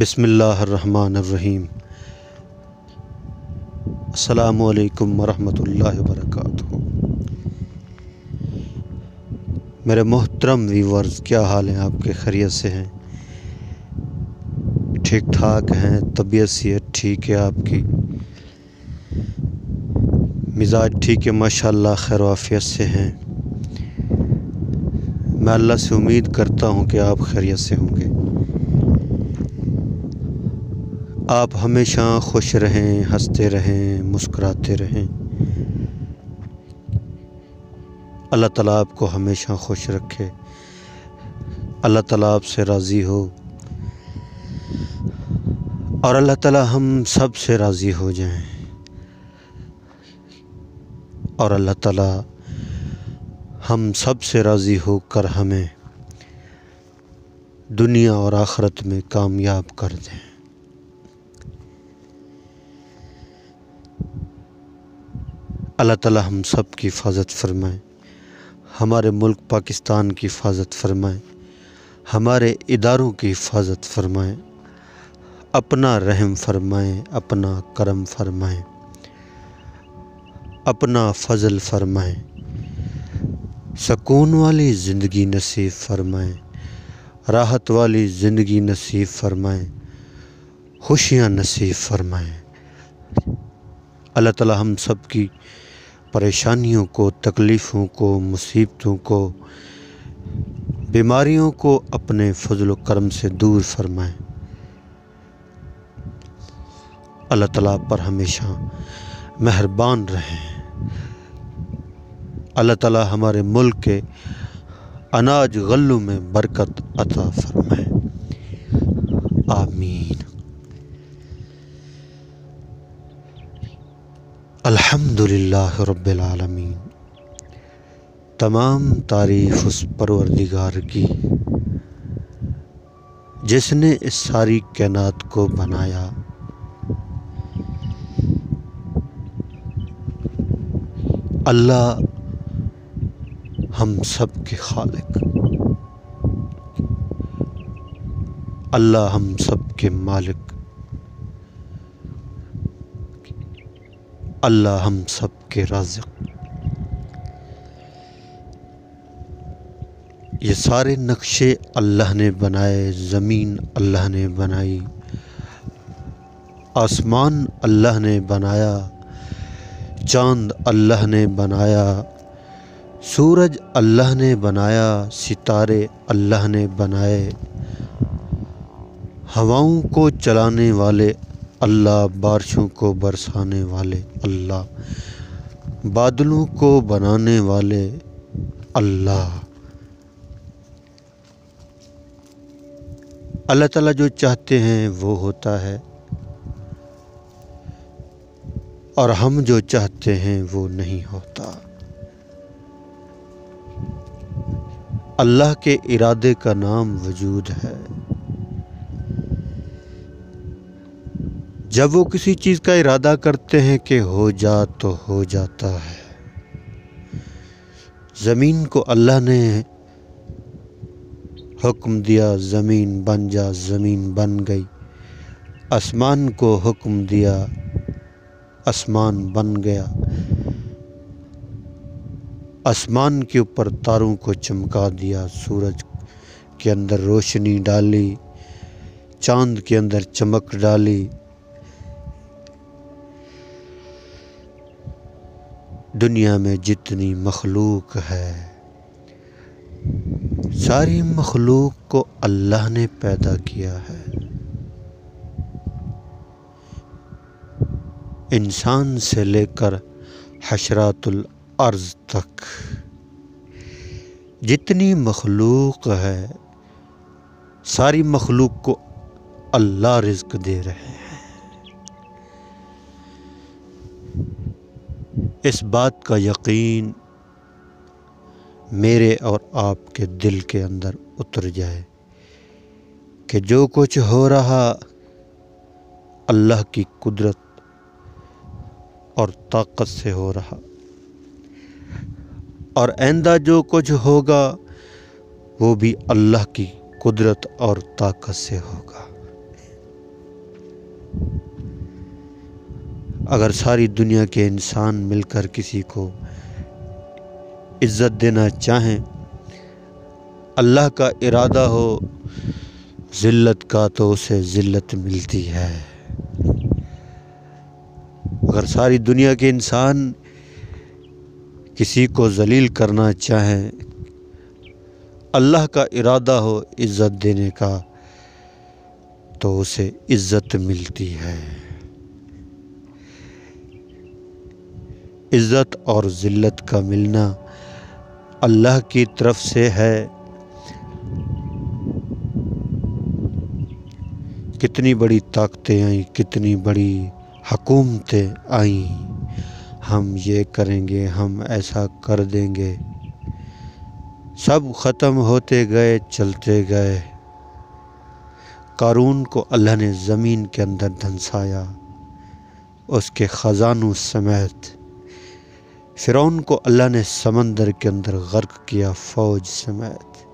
بسم اللہ الرحمن الرحیم۔ السلام علیکم ورحمۃ اللہ وبرکاتہ۔ میرے محترم ویورز، کیا حال ہیں آپ کے؟ خیریت سے ہیں؟ ٹھیک ٹھاک ہیں؟ طبیعت صحت ٹھیک ہے آپ کی؟ مزاج ٹھیک ہے؟ ماشاءاللہ خیر و عافیت سے ہیں؟ میں اللہ سے امید کرتا ہوں کہ آپ خیریت سے ہوں گے۔ آپ ہمیشہ خوش رہیں، ہنستے رہیں، مسکراتے رہیں۔ اللہ تعالیٰ آپ کو ہمیشہ خوش رکھے، اللہ تعالیٰ آپ سے راضی ہو، اور اللہ تعالیٰ ہم سب سے راضی ہو جائیں، اور اللہ تعالیٰ ہم سب سے راضی ہو کر ہمیں دنیا اور آخرت میں کامیاب کر دیں۔ اللہ تعالیٰ ہم سب کی حفاظت فرمائے، ہمارے ملک پاکستان کی حفاظت فرمائے، ہمارے اداروں کی حفاظت فرمائے، اپنا رحم فرمائیں، اپنا کرم فرمائیں، اپنا فضل فرمائیں، سکون والی زندگی نصیب فرمائیں، راحت والی زندگی نصیب فرمائیں، خوشیاں نصیب فرمائیں۔ اللہ تعالیٰ ہم سب کی پریشانیوں کو، تکلیفوں کو، مصیبتوں کو، بیماریوں کو اپنے فضل و کرم سے دور فرمائیں۔ اللہ تعالیٰ پر ہمیشہ مہربان رہیں۔ اللہ تعالیٰ ہمارے ملک کے اناج غلوں میں برکت عطا فرمائے، آمین۔ الحمدللہ رب العالمین۔ تمام تعریف اس پروردگار کی جس نے اس ساری کائنات کو بنایا، اللہ ہم سب کے خالق، اللہ ہم سب کے مالک، اللہ ہم سب کے رازق۔ یہ سارے نقشے اللہ نے بنائے، زمین اللہ نے بنائی، آسمان اللہ نے بنایا، چاند اللہ نے بنایا، سورج اللہ نے بنایا، ستارے اللہ نے بنائے، ہواؤں کو چلانے والے اللہ، بارشوں کو برسانے والے اللہ، بادلوں کو بنانے والے اللہ۔ اللہ تعالیٰ جو چاہتے ہیں وہ ہوتا ہے، اور ہم جو چاہتے ہیں وہ نہیں ہوتا۔ اللہ کے ارادے کا نام وجود ہے۔ جب وہ کسی چیز کا ارادہ کرتے ہیں کہ ہو جا تو ہو جاتا ہے۔ زمین کو اللہ نے حکم دیا زمین بن جا، زمین بن گئی۔ آسمان کو حکم دیا، آسمان بن گیا۔ آسمان کے اوپر تاروں کو چمکا دیا، سورج کے اندر روشنی ڈالی، چاند کے اندر چمک ڈالی۔ دنیا میں جتنی مخلوق ہے، ساری مخلوق کو اللہ نے پیدا کیا ہے۔ انسان سے لے کر حشرات الارض تک جتنی مخلوق ہے، ساری مخلوق کو اللہ رزق دے رہے ہیں۔ اس بات کا یقین میرے اور آپ کے دل کے اندر اتر جائے کہ جو کچھ ہو رہا اللہ کی قدرت اور طاقت سے ہو رہا، اور آئندہ جو کچھ ہوگا وہ بھی اللہ کی قدرت اور طاقت سے ہوگا۔ اگر ساری دنیا کے انسان مل کر کسی کو عزت دینا چاہیں، اللہ کا ارادہ ہو ذلت کا تو اسے ذلت ملتی ہے۔ اگر ساری دنیا کے انسان کسی کو ذلیل کرنا چاہیں، اللہ کا ارادہ ہو عزت دینے کا تو اسے عزت ملتی ہے۔ عزت اور ذلت کا ملنا اللہ کی طرف سے ہے۔ کتنی بڑی طاقتیں آئیں، کتنی بڑی حکومتیں آئیں، ہم یہ کریں گے، ہم ایسا کر دیں گے، سب ختم ہوتے گئے، چلتے گئے۔ قارون کو اللہ نے زمین کے اندر دھنسایا اس کے خزانوں سمیت۔ فرعون کو اللہ نے سمندر کے اندر غرق کیا فوج سمیت۔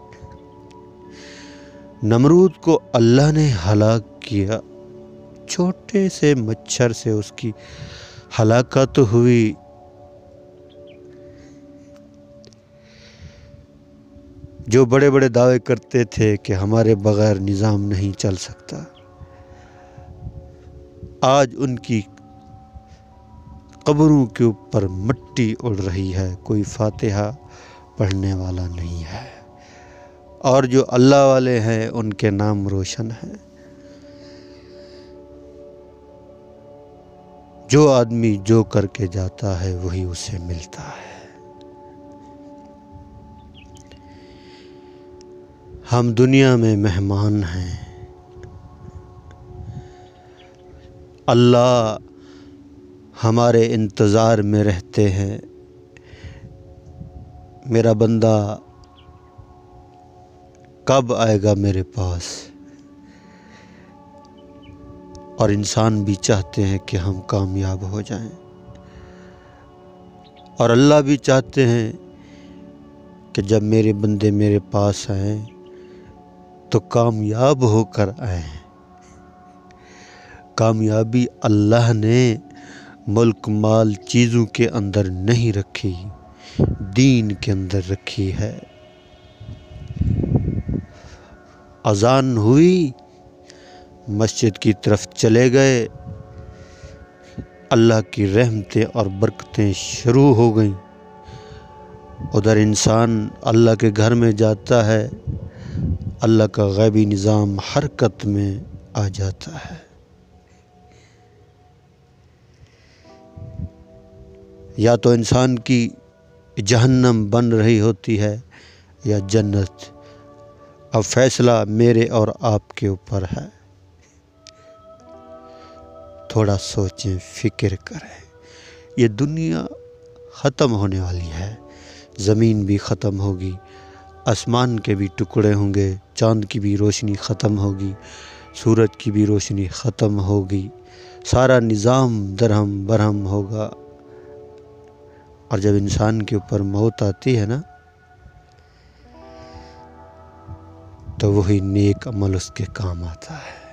نمرود کو اللہ نے ہلاک کیا، چھوٹے سے مچھر سے اس کی ہلاکت ہوئی۔ جو بڑے بڑے دعوے کرتے تھے کہ ہمارے بغیر نظام نہیں چل سکتا، آج ان کی قبروں کے اوپر مٹی اڑ رہی ہے، کوئی فاتحہ پڑھنے والا نہیں ہے، اور جو اللہ والے ہیں ان کے نام روشن ہیں۔ جو آدمی جو کر کے جاتا ہے وہی اسے ملتا ہے۔ ہم دنیا میں مہمان ہیں، اللہ ہمارے انتظار میں رہتے ہیں، میرا بندہ کب آئے گا میرے پاس۔ اور انسان بھی چاہتے ہیں کہ ہم کامیاب ہو جائیں، اور اللہ بھی چاہتے ہیں کہ جب میرے بندے میرے پاس آئیں تو کامیاب ہو کر آئیں۔ کامیابی اللہ نے ملک مال چیزوں کے اندر نہیں رکھی، دین کے اندر رکھی ہے۔ اذان ہوئی، مسجد کی طرف چلے گئے، اللہ کی رحمتیں اور برکتیں شروع ہو گئیں۔ ادھر انسان اللہ کے گھر میں جاتا ہے، اللہ کا غیبی نظام حرکت میں آ جاتا ہے۔ یا تو انسان کی جہنم بن رہی ہوتی ہے یا جنت۔ اب فیصلہ میرے اور آپ کے اوپر ہے۔ تھوڑا سوچیں، فکر کریں۔ یہ دنیا ختم ہونے والی ہے، زمین بھی ختم ہوگی، آسمان کے بھی ٹکڑے ہوں گے، چاند کی بھی روشنی ختم ہوگی، سورج کی بھی روشنی ختم ہوگی، سارا نظام درہم برہم ہوگا۔ اور جب انسان کے اوپر موت آتی ہے نا، تو وہی نیک عمل اس کے کام آتا ہے۔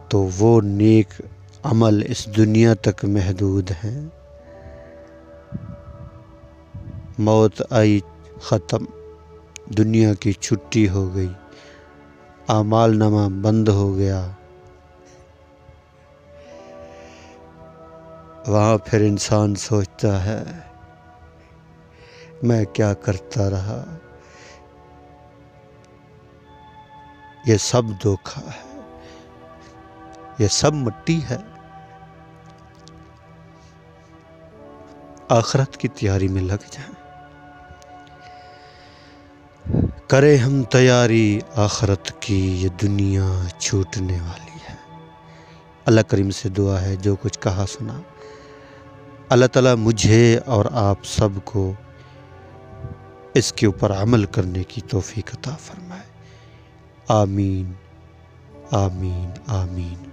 تو وہ نیک عمل اس دنیا تک محدود ہیں۔ موت آئی، ختم، دنیا کی چھٹی ہو گئی، اعمال نامہ بند ہو گیا۔ وہاں پھر انسان سوچتا ہے میں کیا کرتا رہا، یہ سب دھوکہ ہے، یہ سب مٹی ہے۔ آخرت کی تیاری میں لگ جائیں، کرے ہم تیاری آخرت کی، یہ دنیا چھوٹنے والی ہے۔ اللہ کریم سے دعا ہے، جو کچھ کہا سنا اللہ تعالیٰ مجھے اور آپ سب کو اس کے اوپر عمل کرنے کی توفیق عطا فرمائے۔ آمین آمین آمین۔